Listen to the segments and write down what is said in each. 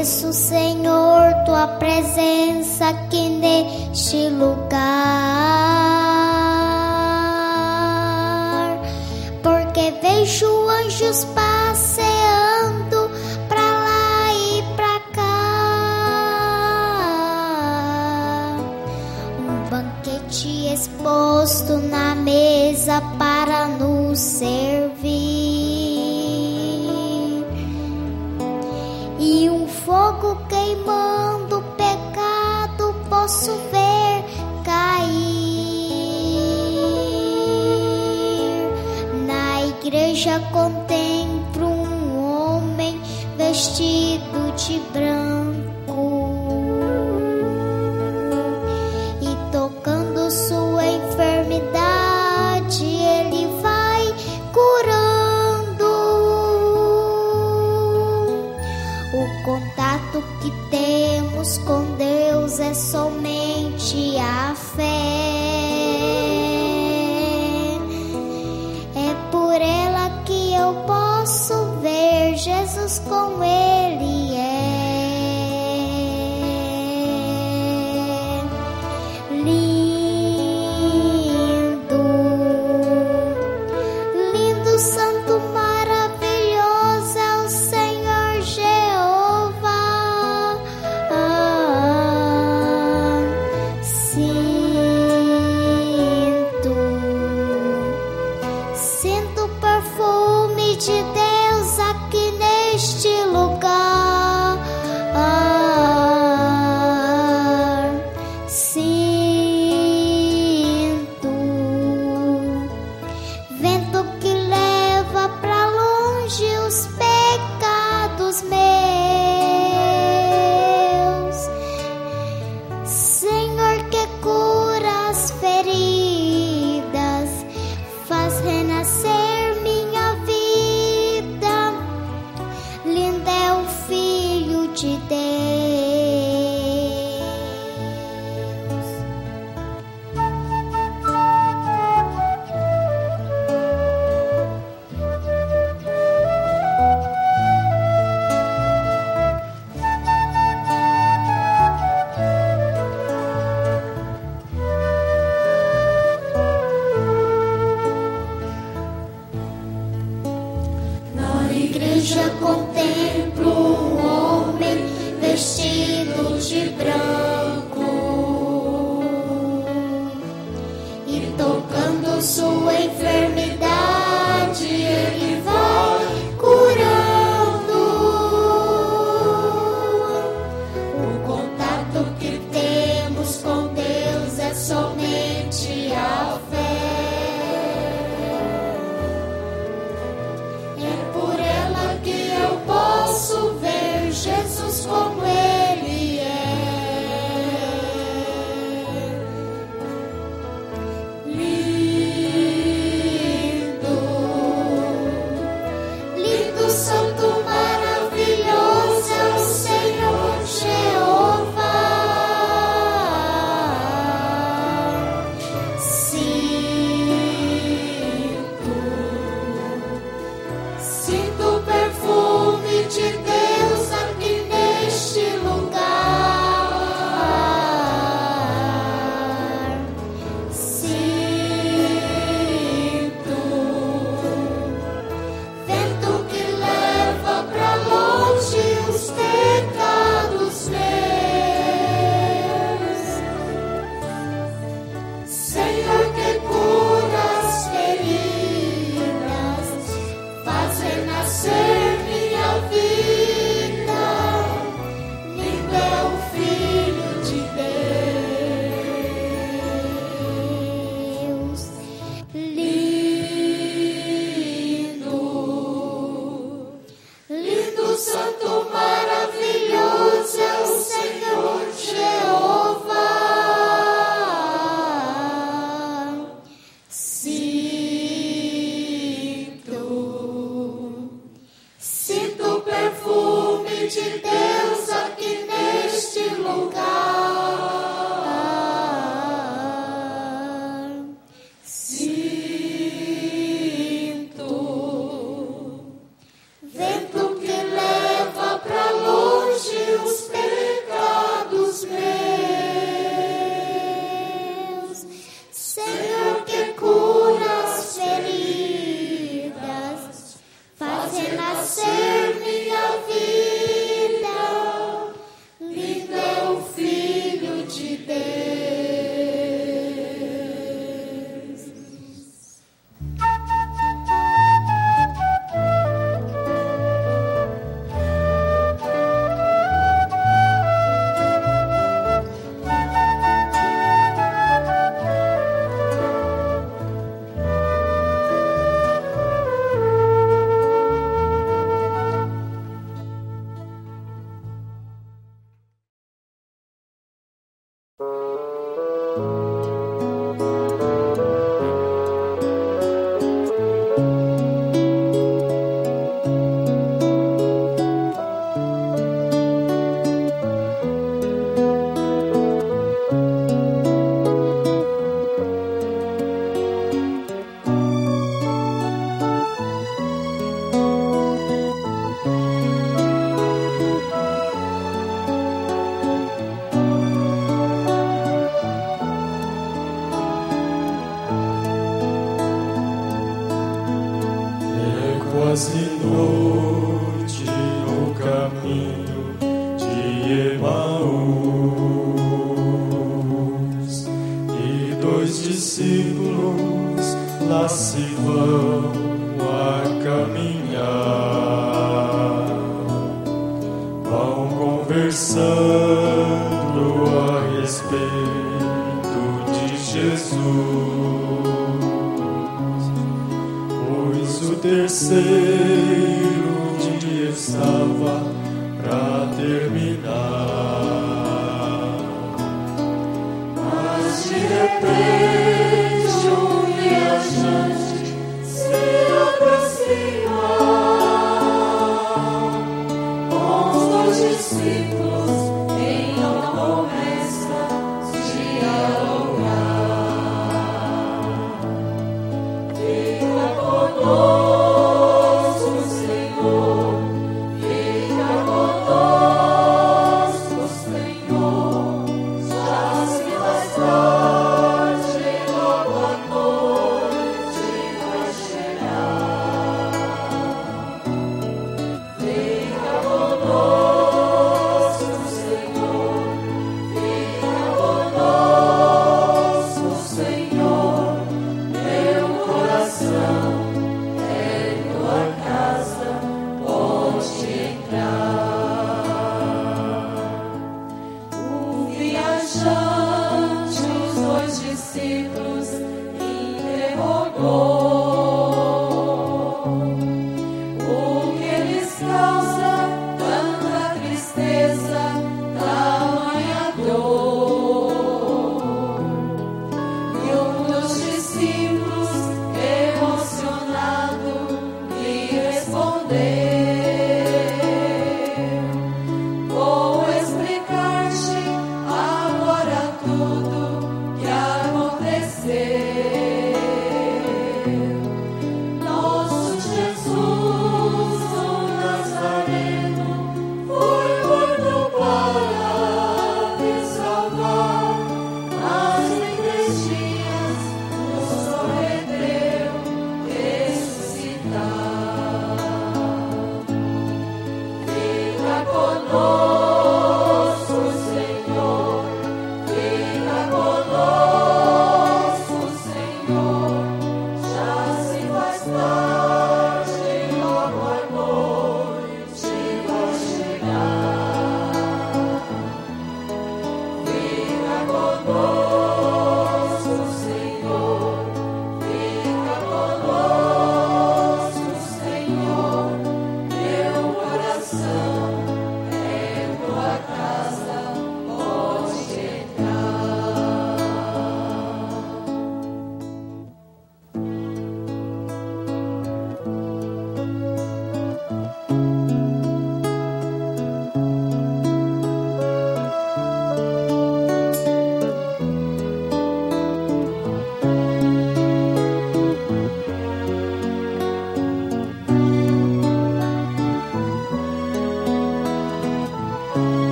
Agradeço, Senhor, tua presença aqui neste lugar, porque vejo anjos passeando pra lá e pra cá, um banquete exposto na mesa para nos servir, e um fogo queimando o pecado posso ver cair. Na igreja contemplo um homem vestido de branco e tocando sua enfermidade ele vai curando. O contato que temos com Deus é somente a fé. É por ela que eu posso ver Jesus como Ele é. Lindo, lindo, santo, maravilhoso é o Senhor Jeová. Sinto o perfume de Deus aqui neste lugar. Sinto vento que leva pra longe os pecados meus. Senhor, que cura as feridas, faz renascer minha vida. Lindo é o Filho de Deus. Na igreja contemplo um homem vestido de branco e tocando sua enfermidade ele vai curando. O contato que temos com Deus é somente a fé. É por ela que eu posso ver Jesus como Ele é. Lindo, quase noite no caminho de Emaús, e 2 discípulos lá se vão a caminhar, vão conversando a respeito de Jesus, pois o terceiro dia estava para terminar. Mas de repente um viajante se aproxima com os 2 discípulos, então começa a dialogar. Fica conosco, Senhor, fica conosco, Senhor. Já se faz tarde, logo a noite vai chegar. Fica conosco, Senhor, fica conosco, Senhor. Meu coração é tua casa, pode entrar. O viajante, os 2 discípulos, interrogou o que lhes causa tanta tristeza, tamanha dor. E um dos discípulos, emocionado, lhe respondeu: vou explicar-te agora tudo que aconteceu. Nosso Jesus, o Nazareno, foi morto para me salvar, mas em 3 dias nos prometeu ressuscitar. Fica conosco, Senhor, fica conosco, Senhor. Já se faz tarde, logo a noite vai chegar. Fica conosco, Senhor, fica conosco, Senhor. Meu coração é tua casa, pode entrar.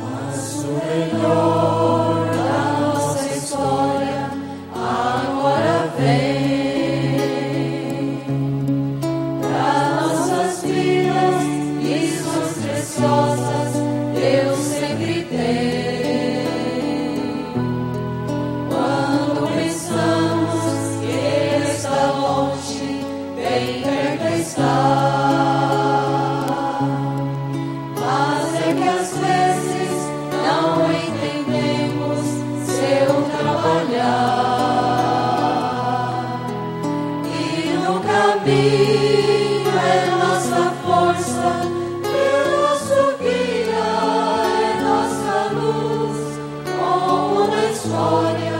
Mas o melhor da nossa história agora vem. Para nossas vidas, lições preciosas Deus sempre tem. Quando pensamos que Ele está longe, bem perto está. Mas é que às vezes não entendemos seu trabalhar. E no caminho é nossa força, é nosso guia, é nossa luz. Como na história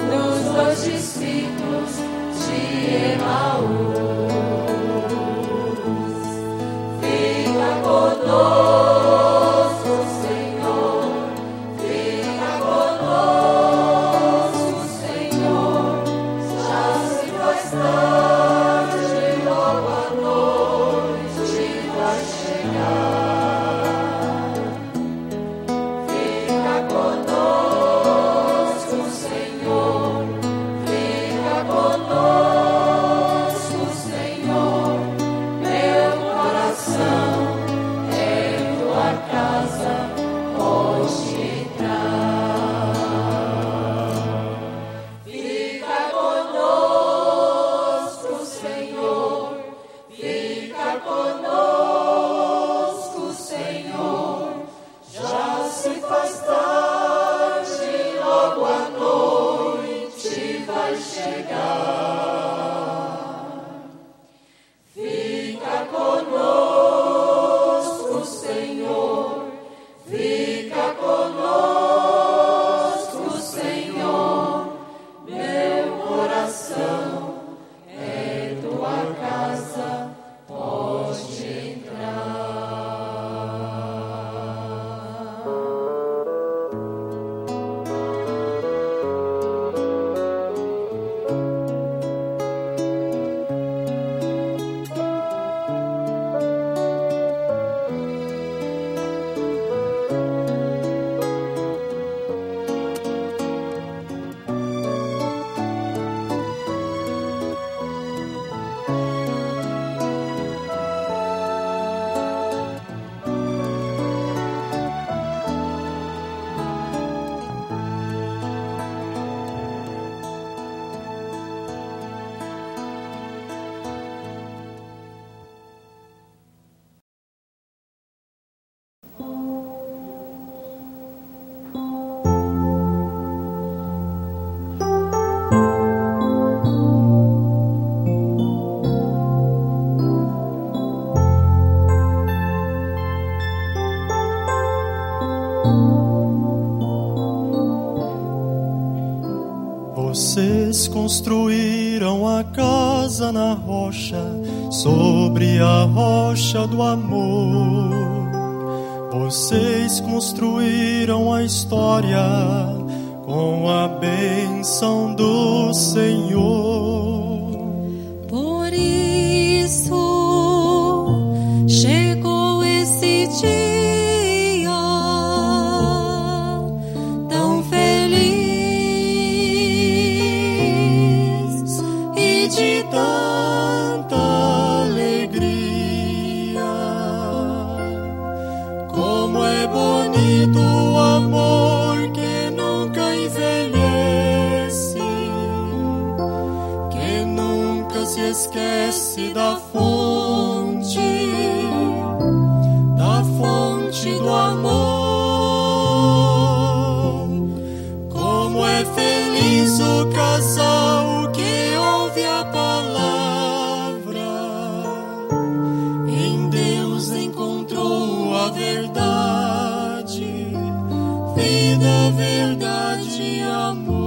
dos 2 discípulos de Emaús. Fica conosco, Senhor, fica conosco, Senhor. Já se faz tarde, logo a conosco, Senhor. Já se faz tarde, logo a noite vai chegar. Fica conosco, Senhor. Fica conosco, Senhor. Meu coração é tua casa, pode entrar. Vocês construíram a casa na rocha, sobre a rocha do amor. Vocês construíram a história com a bênção do Senhor. Por isso chegou esse dia tão feliz e de tanta alegria. Como é bonito o amor que nunca envelhece, que nunca se esquece da fonte do amor. Como é feliz o casal que ouve a palavra, em Deus encontrou a verdade, vida, verdade e amor.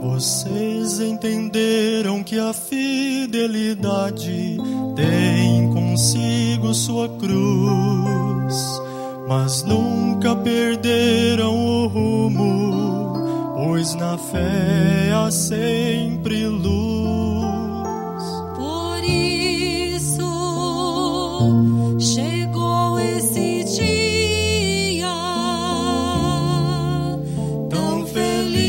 Vocês entenderam que a fidelidade tem consigo sua cruz, mas nunca perderam o rumo, pois na fé há sempre luz. Por isso chegou esse dia tão feliz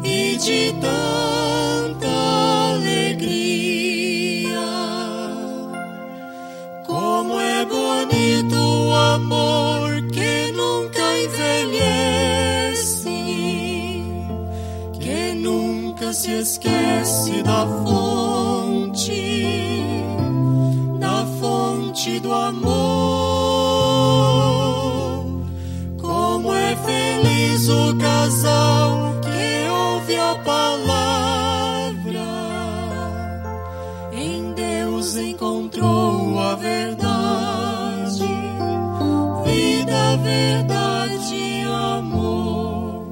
e de tanta alegria. Como é bonito o amor que nunca envelhece, que nunca se esquece da fonte do amor. Como é feliz o casal que ouve a palavra, em Deus encontrou a verdade, vida, verdade e amor.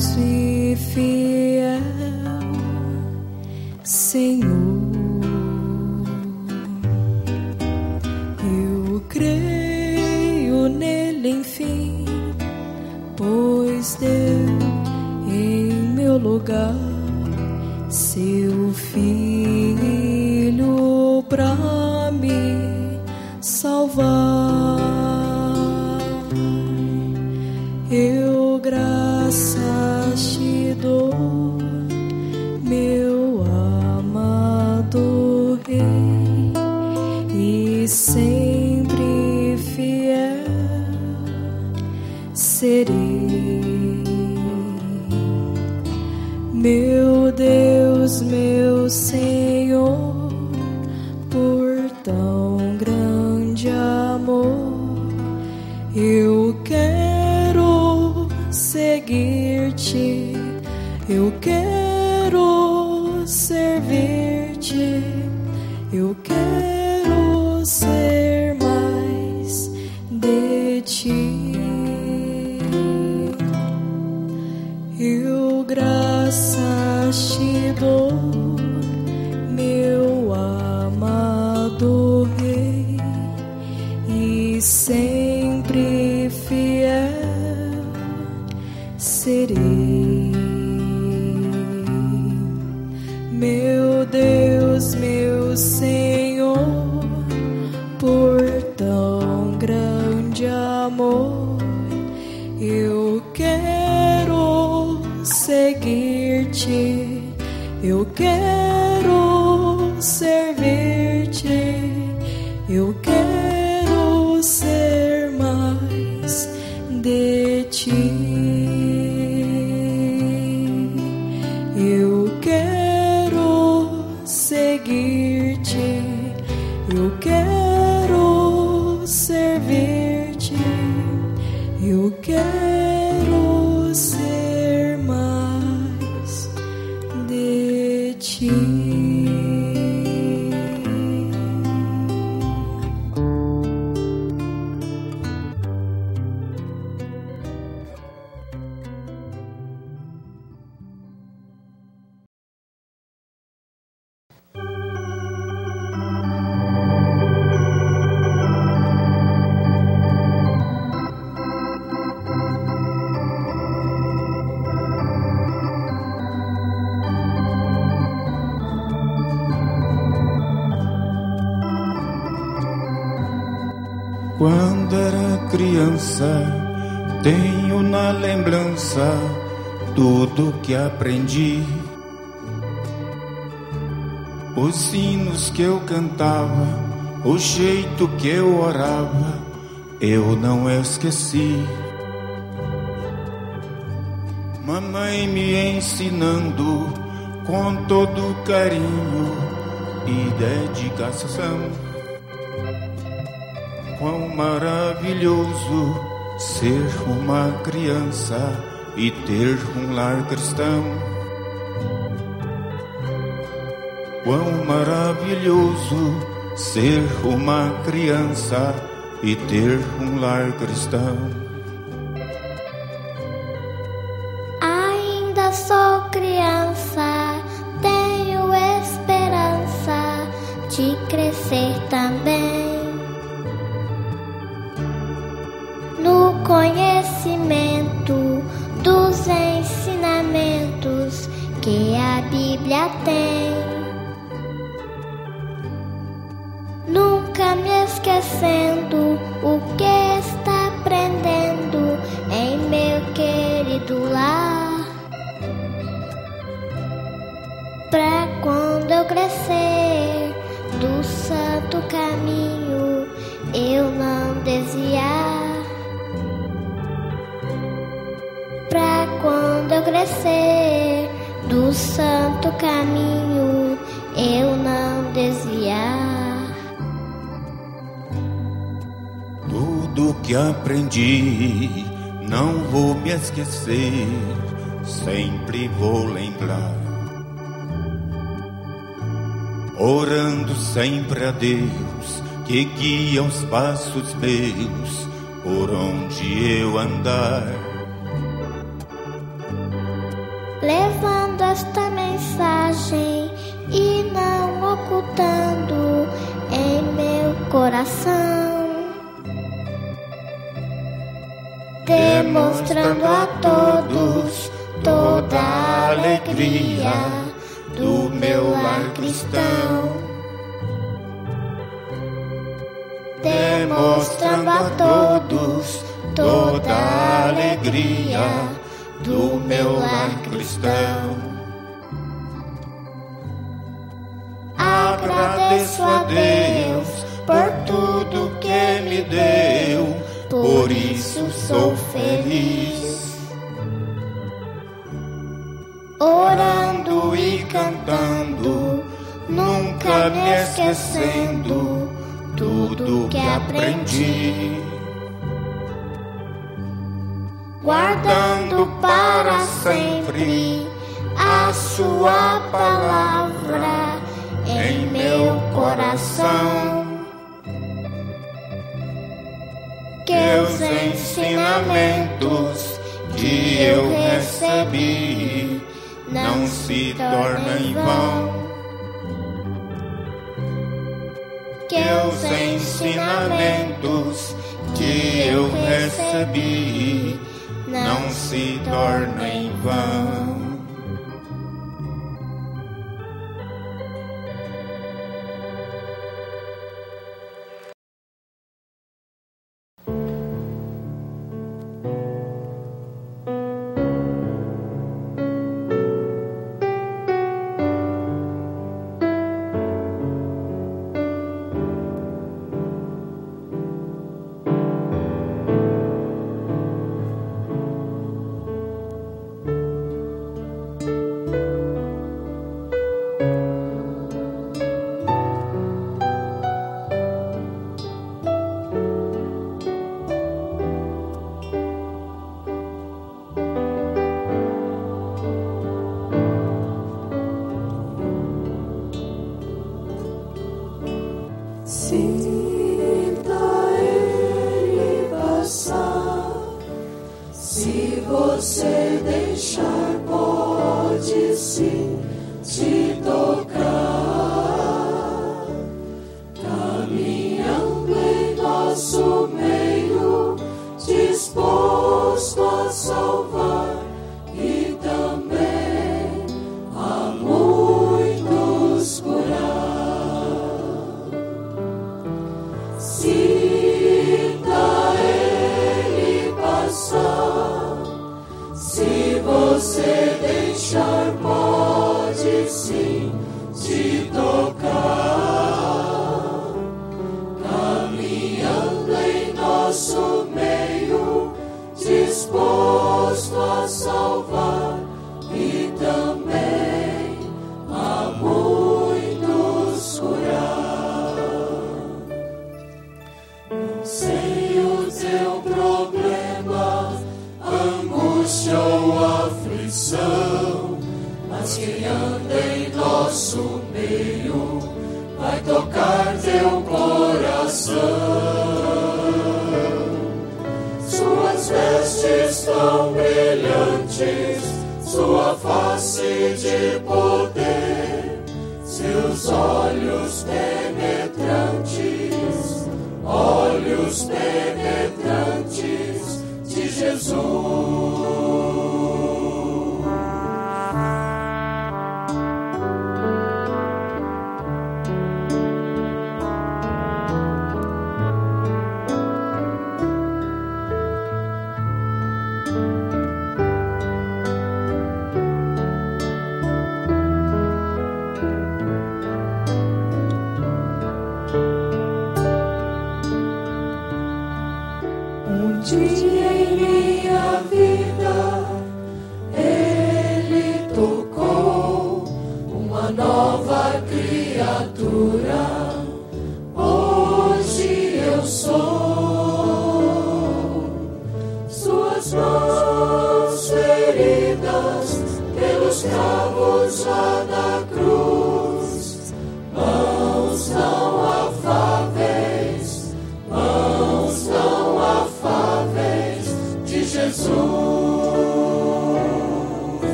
bondoso e fiel, Senhor. Eu creio nele, enfim, pois deu em meu lugar seu filho pra me salvar. Eu graças te dou, meu amado Rei, e sempre fiel serei. Meu Deus, meu Senhor, por tão grande amor, eu quero seguir-te, eu quero servir-te, eu quero ser mais de ti. Eu graças te dou, meu amado Rei, e sempre fiel serei. Meu Deus, meu Senhor, por tão grande amor, eu quero seguir-te, eu quero servir-te, eu quero ser mais de ti. Eu quero seguir-te, eu quero servir-te, eu quero ser mais de ti. Quando era criança, tenho na lembrança tudo que aprendi. Os hinos que eu cantava, o jeito que eu orava, eu não esqueci. Mamãe me ensinando com todo carinho e dedicação. Quão maravilhoso ser uma criança e ter um lar cristão. Quão maravilhoso ser uma criança e ter um lar cristão. Ainda sou criança, tenho esperança de crescer também. No conhecimento dos ensinamentos que a Bíblia tem, nunca me esquecendo o que está aprendendo em meu querido lar, pra quando eu crescer do santo caminho eu não desviar. Pra quando eu crescer do santo caminho eu não desviar. Tudo que aprendi não vou me esquecer, sempre vou lembrar. Orando sempre a Deus que guia os passos meus por onde eu andar. levando esta mensagem e não ocultando em meu coração, demonstrando a todos toda a alegria do meu lar cristão, demonstrando a todos toda a alegria do meu lar cristão. Agradeço a Deus por tudo que me deu, por isso sou feliz. Orando e cantando, nunca me esquecendo tudo que aprendi, guardando para sempre a sua palavra em meu coração. Que os ensinamentos que eu recebi não se tornem vão. Que os ensinamentos que eu recebi não se tornem vão.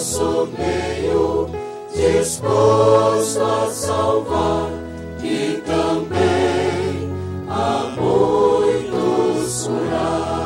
nosso meio, disposto a salvar e também a muitos curar.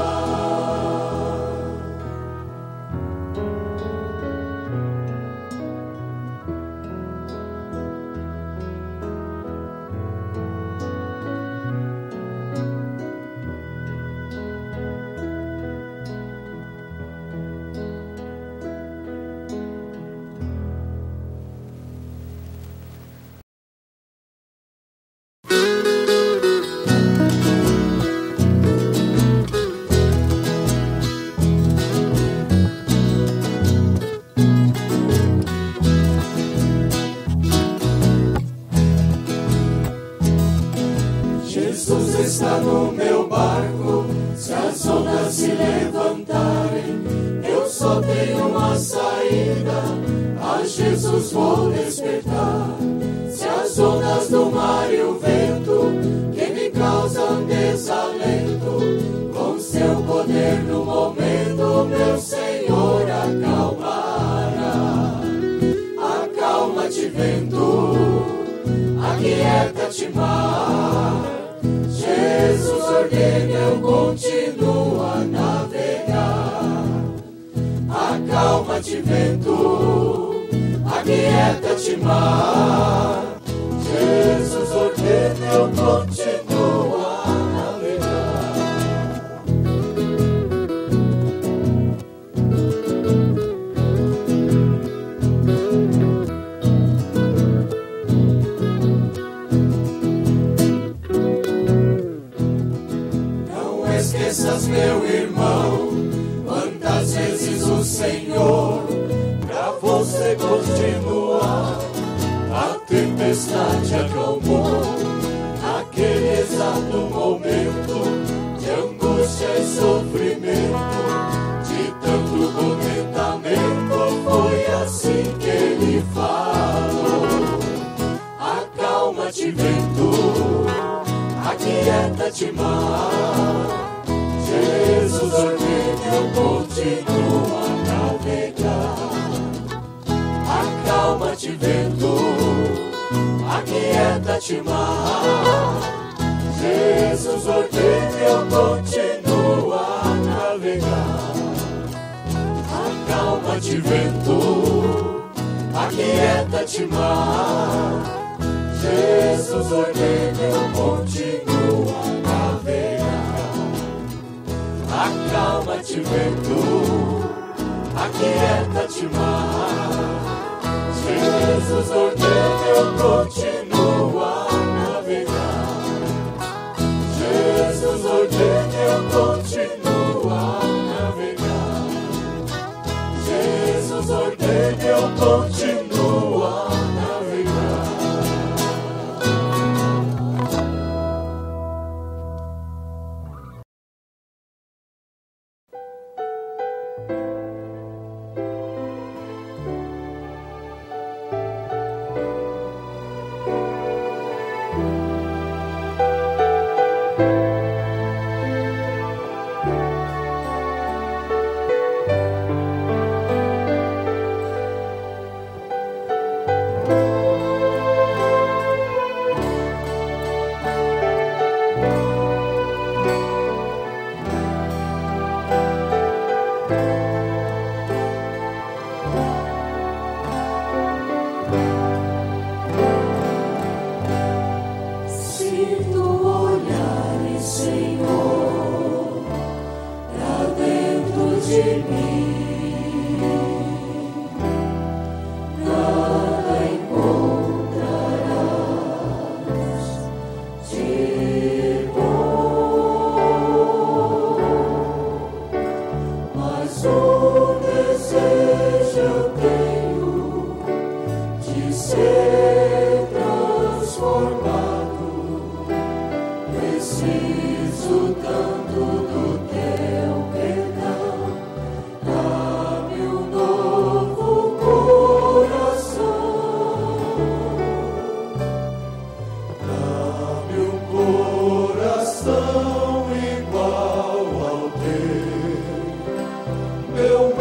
Está no meu barco, se as ondas se levantarem, eu só tenho uma saída, a Jesus vou despertar. Se as ondas do mar e o vento que me causam desalento, com seu poder no momento, meu Senhor acalmará. Acalma-te, vento, aquieta-te, mar. Jesus ordena, eu continuo a navegar. Acalma-te, vento, aquieta-te, mar. Jesus ordena, eu continuo a navegar. Esqueças, meu irmão, quantas vezes o Senhor, pra você continuar, a tempestade acalmou. Naquele exato momento de angústia e sofrimento, de tanto contentamento, foi assim que ele falou. Acalma-te, vento, aquieta-te, mar. Jesus ordena, eu continuo a navegar. Acalma-te, vento, aquieta-te, mar. Jesus ordena, eu continuo a navegar. Acalma-te, vento, aquieta-te, mar. Jesus ordena, eu continuo a navegar. Acalma-te, vento, aquieta-te, mar. Jesus ordena, eu continuo a navegar. Jesus ordena, eu continuo a navegar. Jesus ordena, eu continuo a navegar. Meu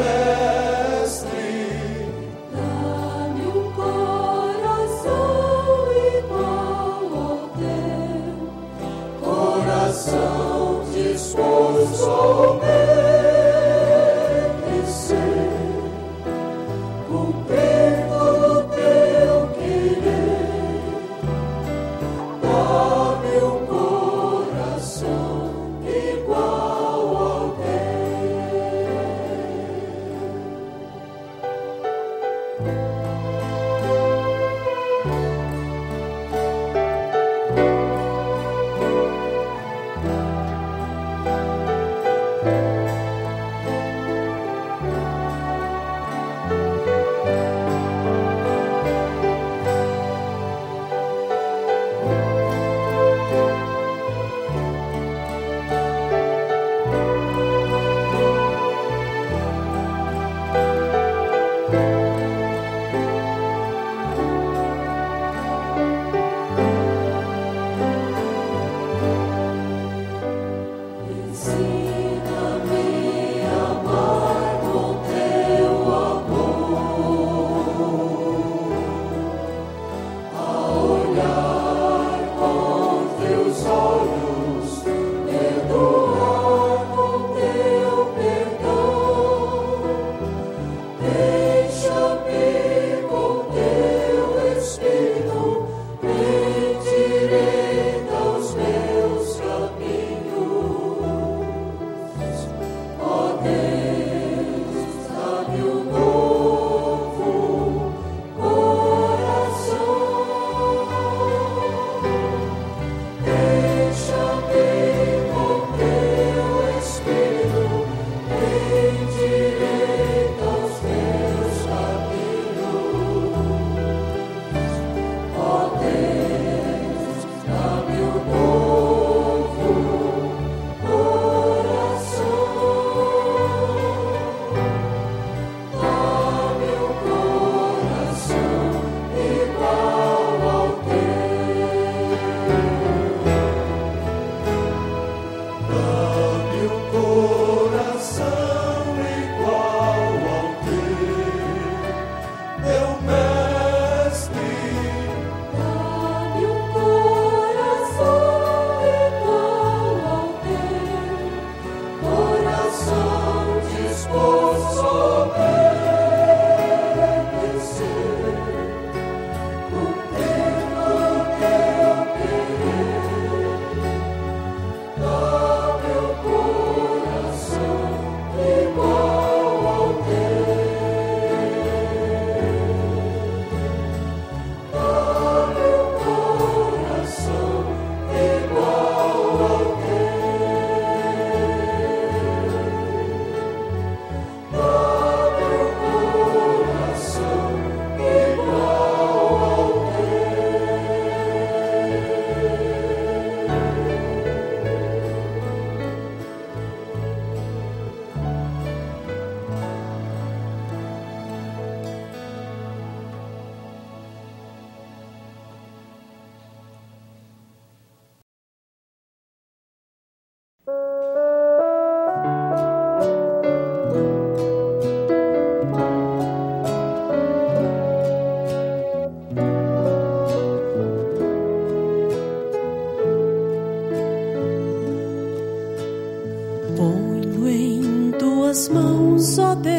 tuas mãos, ó Deus,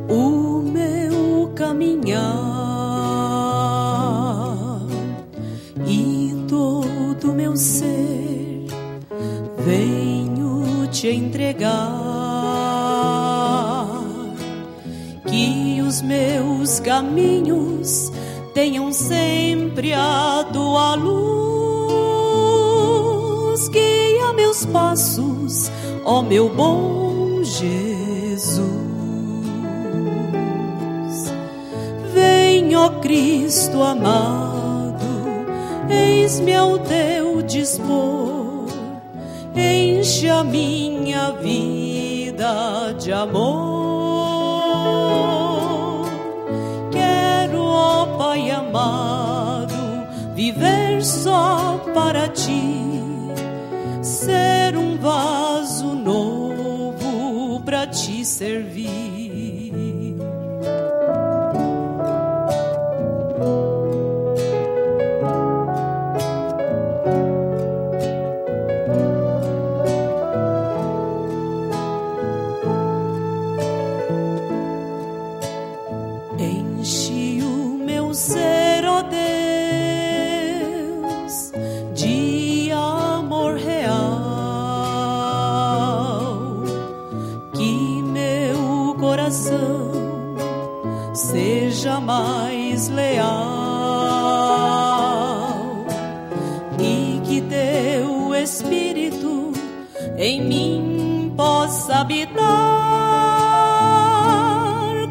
o meu caminhar e todo meu ser venho te entregar. Que os meus caminhos tenham sempre a tua luz, guia meus passos, ó meu bom Jesus. Vem, ó Cristo amado, eis-me ao teu dispor, enche a minha vida de amor. Quero, ó Pai amado, viver só para ti, ser um vaso novo para te servir. Enche o meu ser, ó Deus, de amor real, que meu coração seja mais leal e que teu Espírito em mim possa habitar,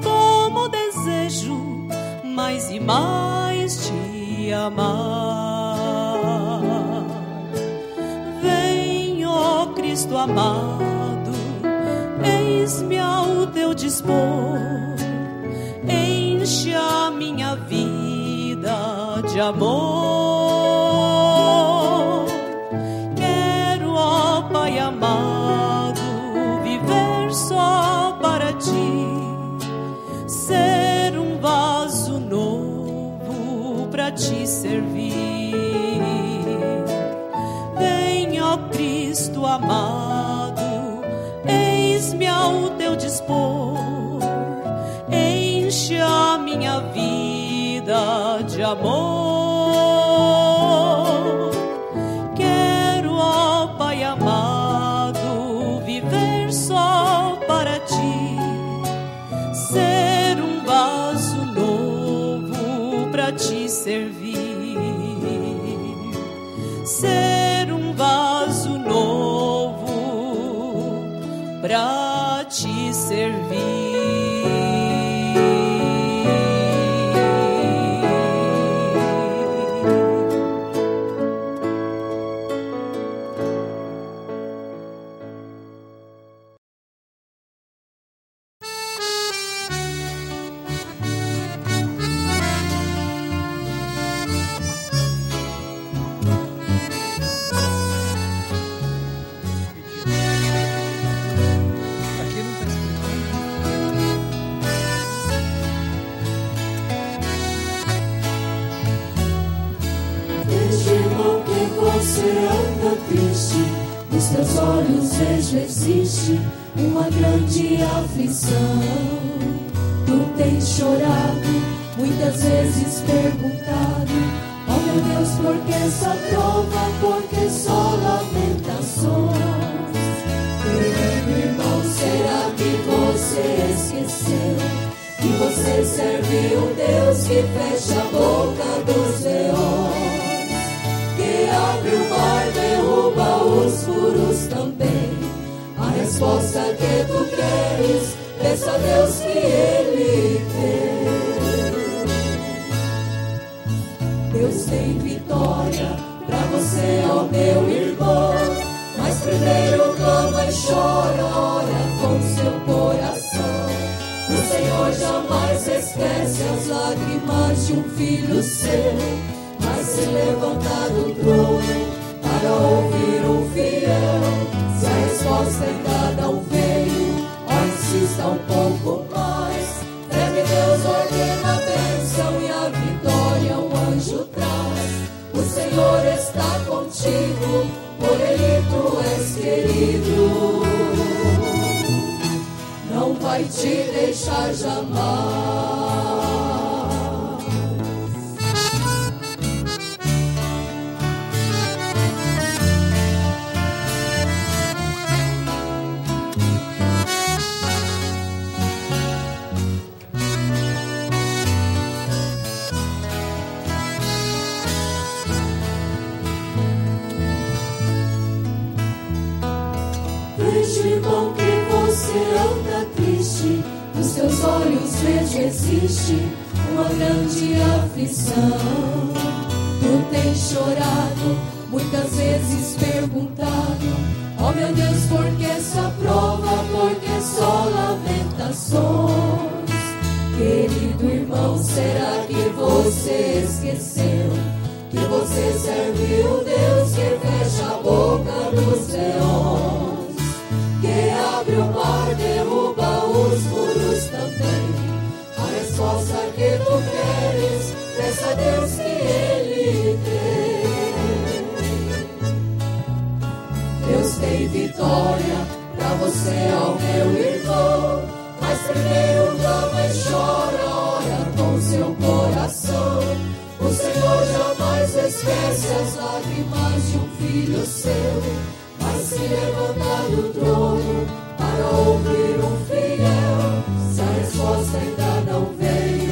como desejo mais e mais te amar. Vem, ó Cristo amado, eis-me ao teu dispor, enche a minha vida de amor. Quero, ó Pai amado, viver só para ti, ser um vaso novo para te servir. Vem, ó Cristo amado, eis-me ao teu dispor, enche a minha vida de amor. Quero, ó Pai amado, viver só para ti, ser um vaso novo para te servir, ser um vaso novo para te servir. Teus olhos vejo existe uma grande aflição. Tu tens chorado, muitas vezes perguntado: oh meu Deus, por que essa prova? Por que só lamentações? Querido irmão, será que você esqueceu que você serve um Deus que fecha a boca dos leões, que abre o mar, derruba os furos também? A resposta que tu queres, peça a Deus que Ele tem. Deus tem vitória pra você, ó meu irmão, mas primeiro clama e chora, ora com seu coração. O Senhor jamais esquece as lágrimas de um filho seu, vai se levantar do trono para ouvir um fiel. Se a resposta ainda não veio, ó, insista um pouco mais. Breve Deus ordena a bênção e a vitória um anjo traz. O Senhor está contigo, por Ele tu és querido, não vai te deixar jamais. Irmão, que você anda triste, nos teus olhos vejo existe uma grande aflição. Tu tens chorado, muitas vezes perguntado: oh meu Deus, por que essa prova? Por que só lamentações? Querido irmão, será que você esqueceu que você serve um Deus que fecha a boca dos leões, que abre o mar, derruba os muros também? A resposta que tu queres, peça a Deus que Ele tem. Deus tem vitória pra você, ó meu irmão, mas primeiro clama e chora, ora com seu coração. O Senhor jamais esquece as lágrimas de um filho seu, vai se levantar do trono para ouvir um fiel. Se a resposta ainda não veio,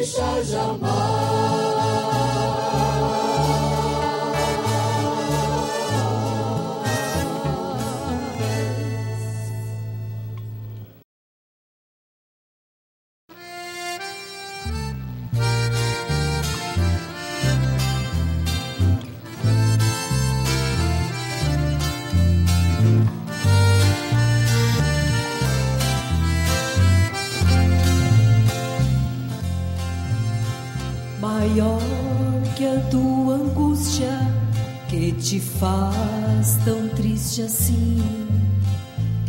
deixar jamais. Maior que a tua angústia, que te faz tão triste assim.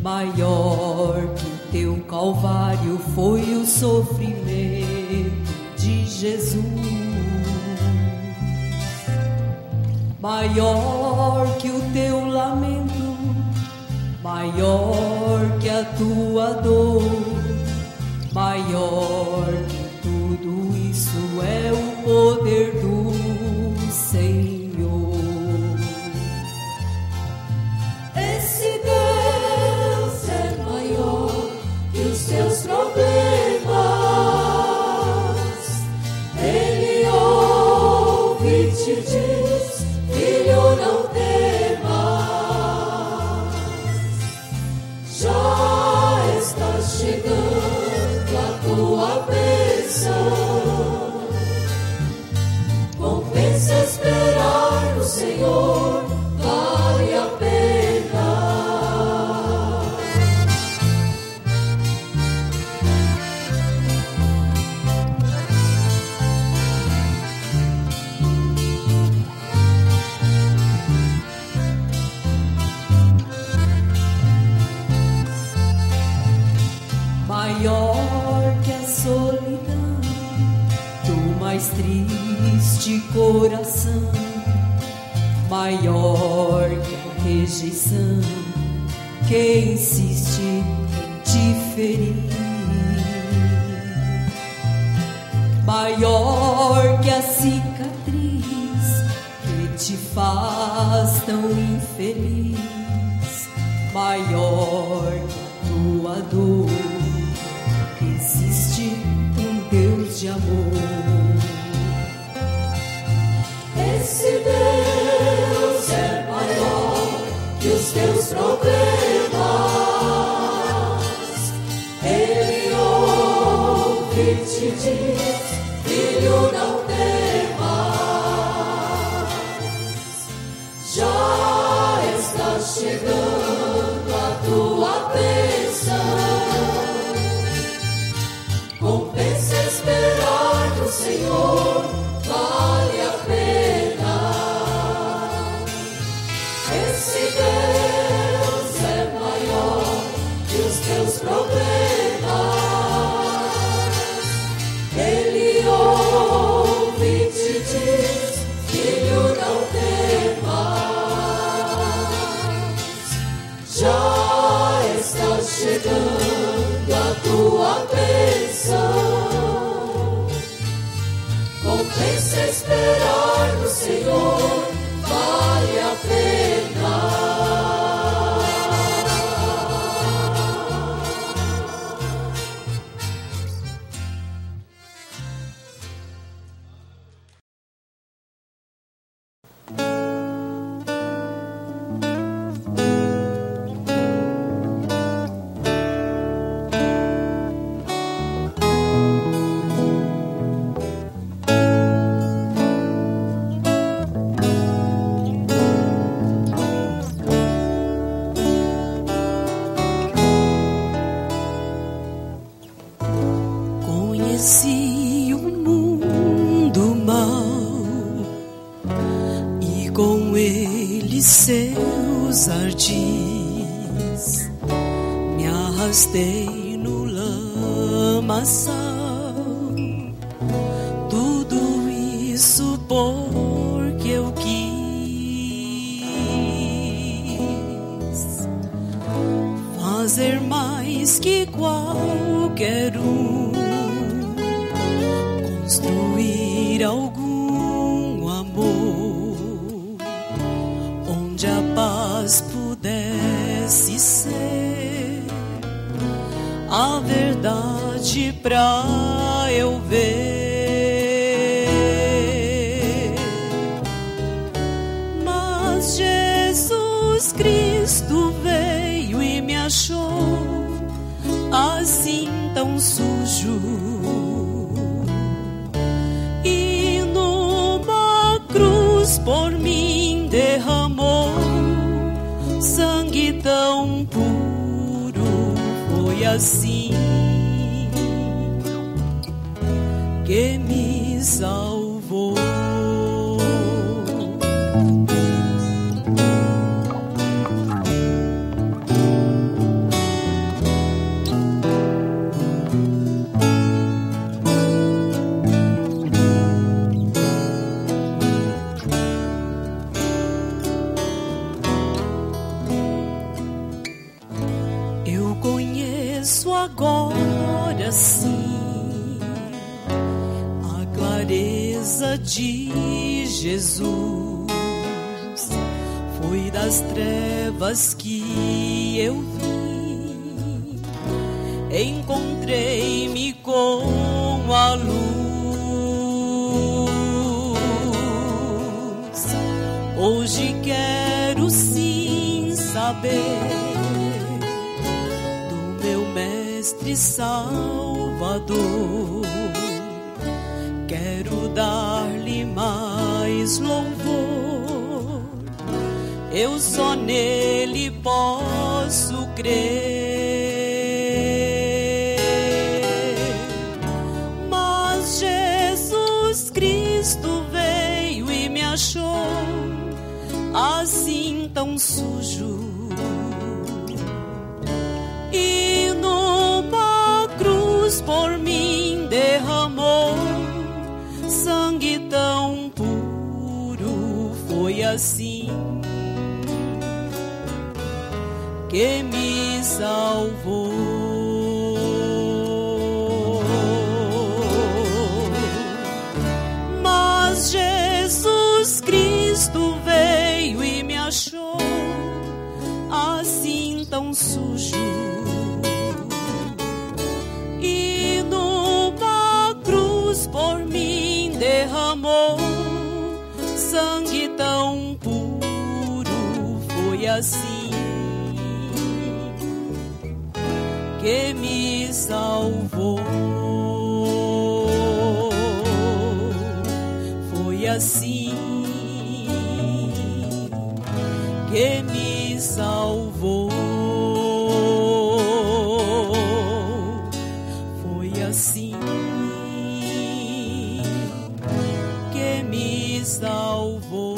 Maior que o teu calvário foi o sofrimento de Jesus. Maior que o teu lamento, maior que a tua dor, maior que tudo isso é o poder do Senhor. Esse Deus é maior que os teus problemas. Ele ouve e te diz: filho, não temas. Já está chegando a tua bênção. Compensa esperar no Senhor, vale a pena. Maior que a solidão do mais triste coração, maior que a rejeição que insiste em te ferir, maior que a cicatriz que te faz tão infeliz, maior que a tua dor que existe um Deus de amor. Esse Deus é maior que os teus problemas. Ele ouve e te diz: filho, não temas. Já está chegando a tua bênção. Compensa esperar no Senhor, vale a pena. Esse Deus é maior que os teus problemas. Ele ouve e te diz: filho, não temas. Já está chegando a tua bênção. Compensa esperar no Senhor, vale a pena. Conheci o mundo mau e com ele seus ardis. Me arrastei no lamaçal, tudo isso porque eu quis fazer mais que qualquer um, construir algum amor onde a paz pudesse ser a verdade pra eu ver. assim tão sujo, e numa cruz por mim derramou sangue tão puro. Foi assim que me salvou. Eu conheço agora sim a clareza de Jesus. Foi das trevas que eu vim, encontrei-me com a luz. Hoje quero sim saber do meu Mestre Salvador. Quero dar-lhe mais louvor, eu só nele posso crer. Mas Jesus Cristo veio e me achou assim tão sujo, e numa cruz por mim derramou sangue tão puro. Foi assim que me salvou. Mas Jesus Cristo veio e me achou assim tão sujo, e numa cruz por mim derramou sangue tão puro. Foi assim que me salvou. Foi assim que me salvou. Foi assim que me salvou.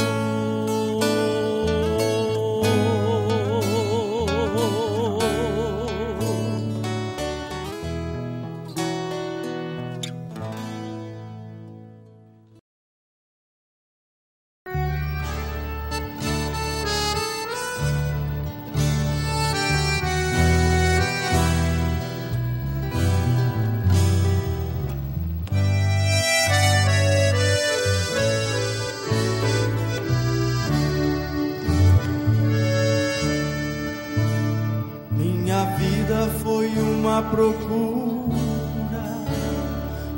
Procura,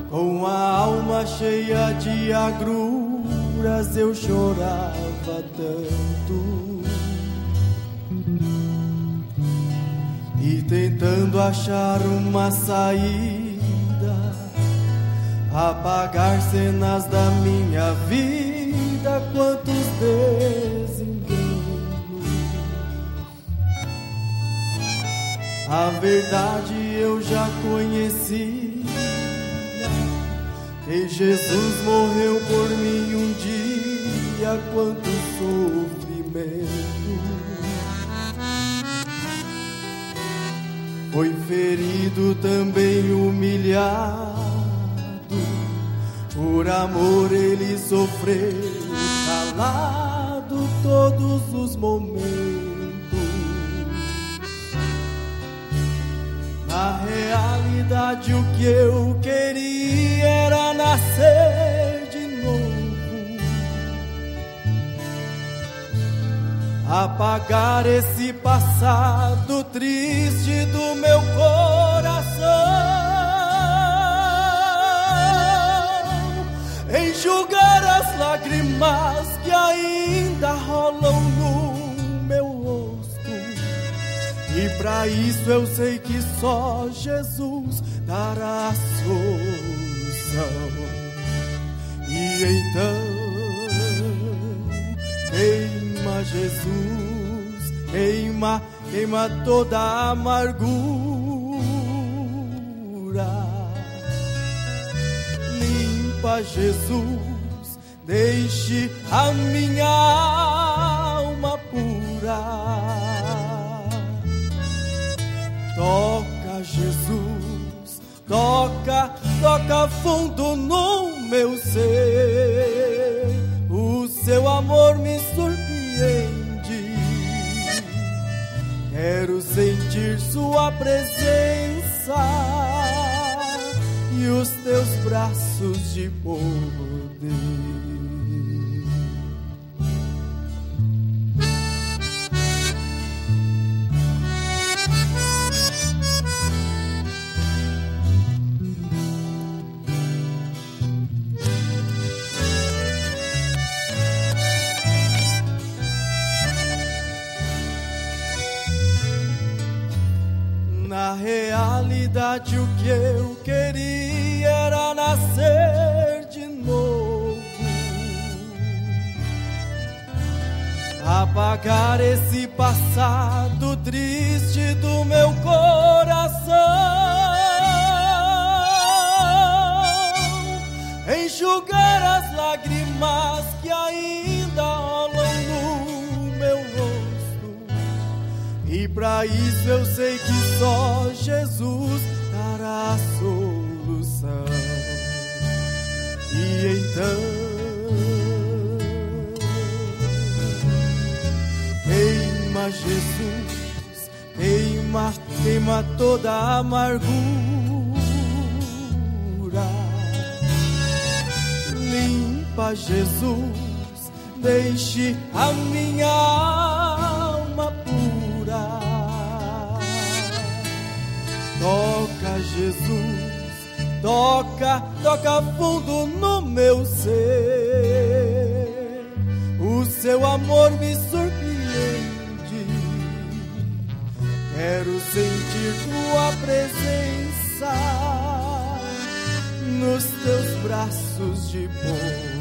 com a alma cheia de agruras, eu chorava tanto, e tentando achar uma saída, apagar cenas da minha vida, quantos desenganos. A verdade eu já conhecia, que Jesus morreu por mim um dia, quanto sofrimento. Foi ferido, também humilhado, por amor ele sofreu, calado todos os momentos. Na realidade o que eu queria era nascer de novo, apagar esse passado triste do meu coração, enxugar as lágrimas que ainda rolam no meu rosto e Pra isso eu sei que só Jesus dará a solução. E então queima Jesus, queima, queima toda a amargura. Limpa Jesus, deixe a minha alma pura. Toca Jesus, toca, toca fundo no meu ser. O seu amor me surpreende. Quero sentir sua presença e os teus braços de poder. Na realidade o que eu queria era nascer de novo, apagar esse passado triste do meu coração, enxugar as lágrimas que ainda rolam no meu rosto. E pra isso eu sei que só Jesus dará a solução. E então queima Jesus, queima, queima toda a amargura. Limpa Jesus, deixe a minha alma pura. Toca Jesus, toca, toca fundo no meu ser. O seu amor me surpreende. Quero sentir tua presença nos teus braços de poder.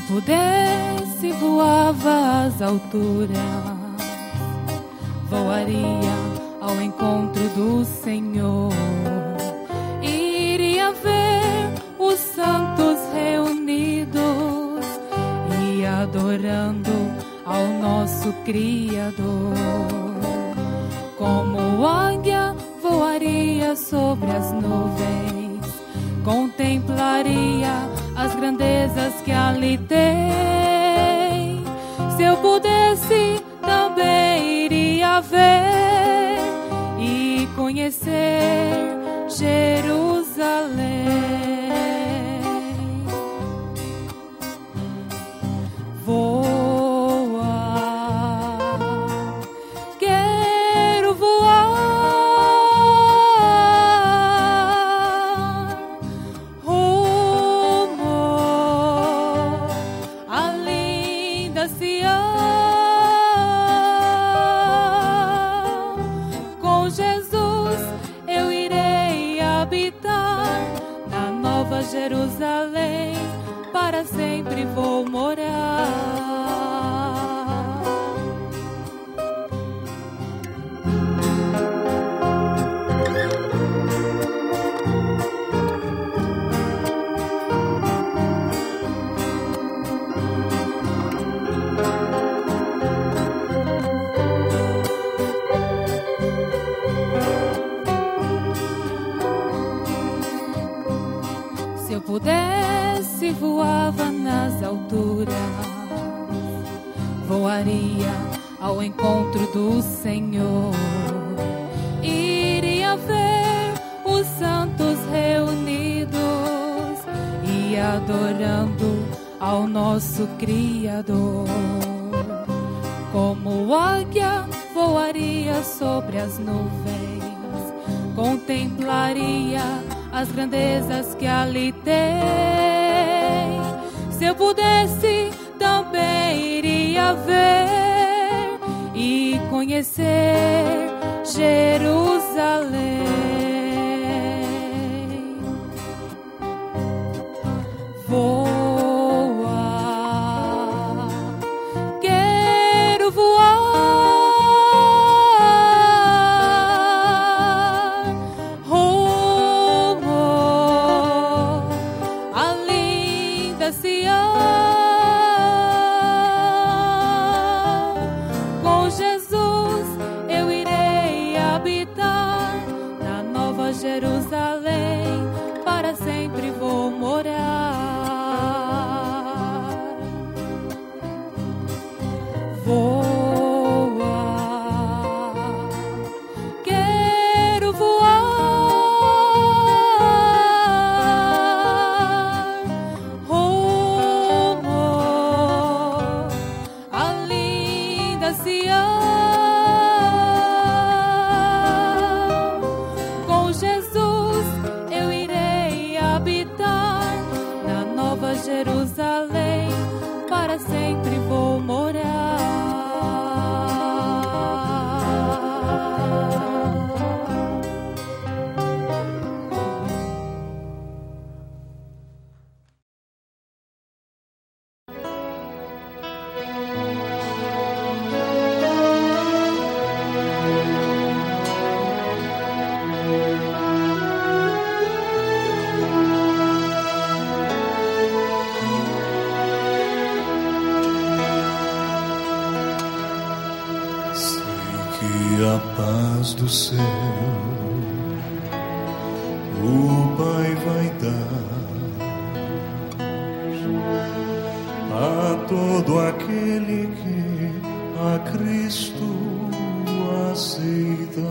pudesse, voava às alturas, voaria ao encontro do Senhor, iria ver os santos reunidos e adorando ao nosso Criador. Como águia voaria sobre as nuvens, contemplaria as grandezas que ali tem. Se eu pudesse, também iria ver e conhecer Jerusalém. Voar, quero voar rumo à linda Sião. Com Jesus eu irei habitar na Nova Jerusalém, para sempre vou morar. Se eu pudesse, voava nas alturas, voaria ao encontro do Senhor, iria ver os santos reunidos e adorando ao nosso Criador. Como águia voaria sobre as nuvens, contemplaria as grandezas que ali tem. Se eu pudesse, também iria ver e conhecer Jerusalém. Voar, quero voar rumo à linda Sião. Com Jesus eu irei habitar na Nova Jerusalém, para sempre vou morar. Voar, quero voar rumo à linda Sião. Com Jesus eu irei habitar na Nova Jerusalém, para sempre vou morar. A paz do céu o Pai vai dar a todo aquele que a Cristo aceitar.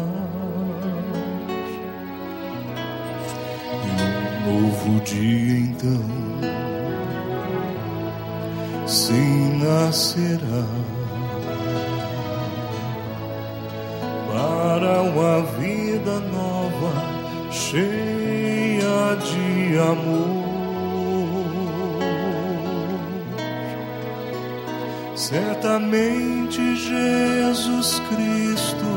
E um novo dia então se nascerá para uma vida nova, cheia de amor. Certamente Jesus Cristo,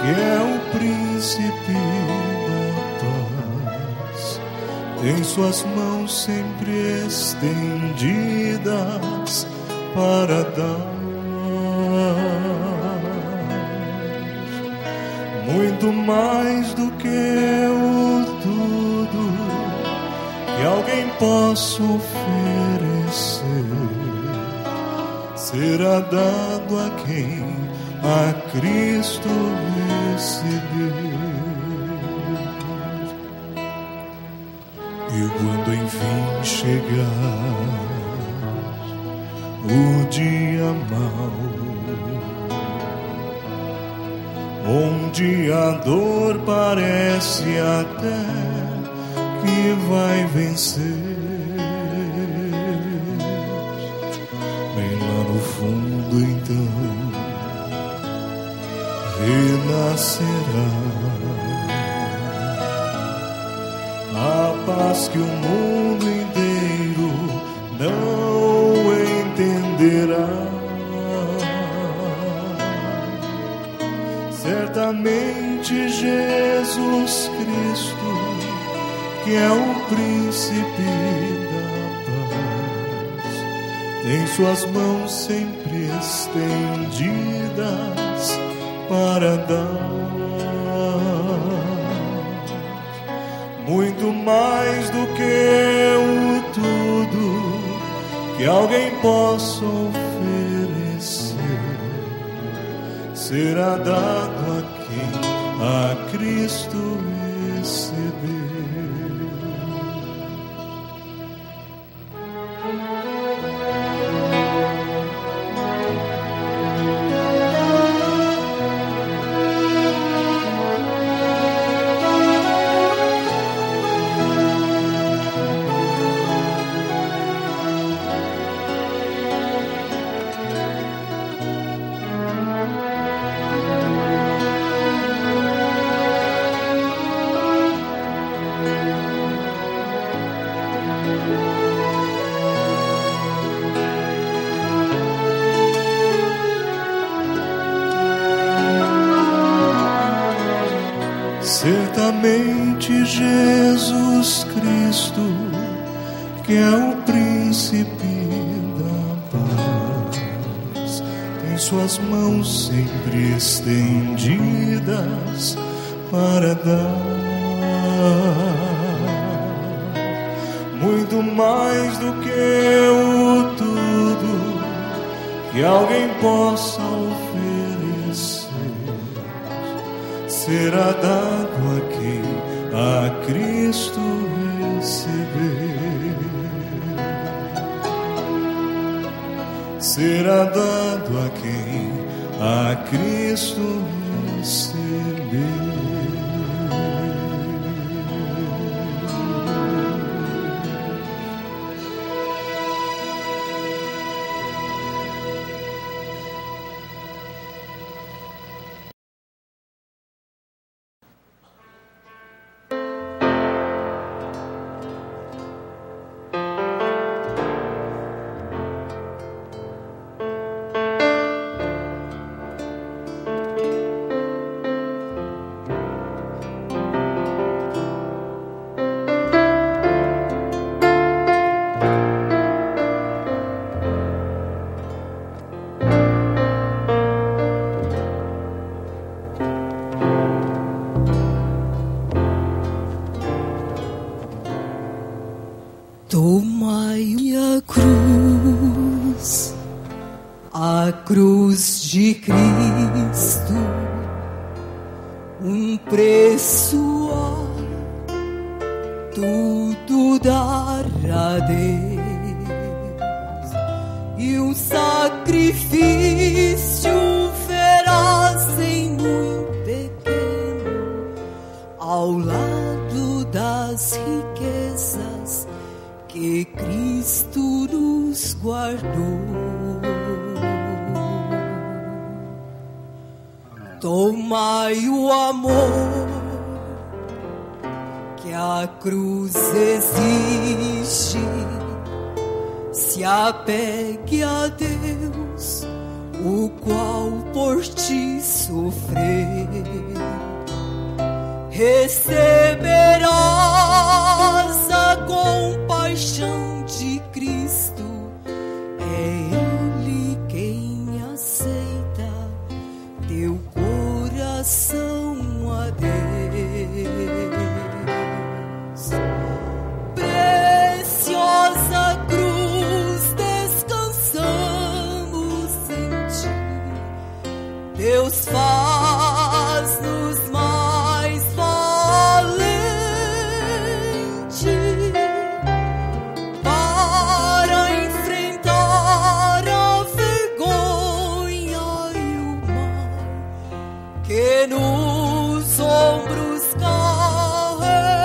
que é o príncipe da paz, Tem suas mãos sempre estendidas para dar muito mais do que o tudo que alguém possa oferecer. Será dado a quem a Cristo receber. E quando enfim chegar o dia mau, onde a dor parece até que vai vencer, bem lá no fundo então renascerá a paz que o mundo inteiro não entenderá. Certamente Jesus Cristo, que é o príncipe da paz, tem suas mãos sempre estendidas para dar muito mais do que o tudo que alguém possa oferecer. Será dado a quem a Cristo receber. Certamente Jesus Cristo, que é o príncipe da paz, tem suas mãos sempre estendidas para dar muito mais do que o tudo que alguém possa oferecer. Será dado a quem a Cristo receber. Será dado a quem a Cristo receber. Tomai a cruz de Cristo, preço a tudo dar a Deus, e sacrifício feraz em muito pequeno, ao lado das riquezas que Cristo nos guardou. Tomai o amor que a cruz exige, se apegue a Deus, o qual por ti sofreu. Receberás a oração a Deus. Preciosa cruz, descansamos em ti. Deus faz-nos mais valente para enfrentar a vergonha e o mal que nos ombros carregaste.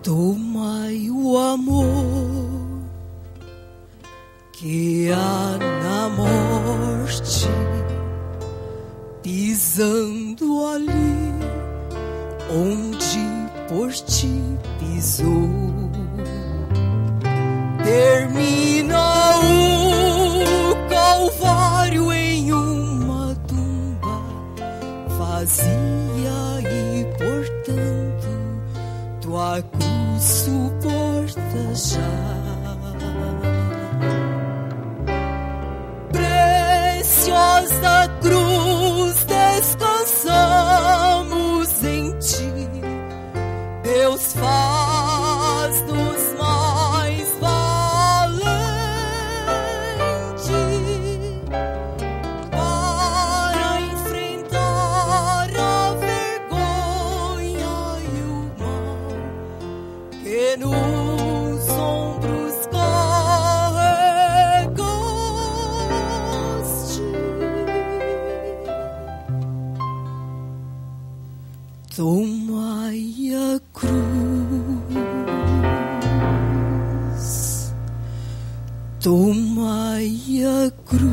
Tomai o amor que há na morte, pisando ali onde por ti pisou. Termina o Calvário em uma tumba vazia e, portanto, tua cruz suporta já. Preciosa cruz, descansamos em ti. Deus faz-nos mais valente para enfrentar a vergonha e o mal que nos ombros carregaste. Tomai a cruz, tomai a cruz.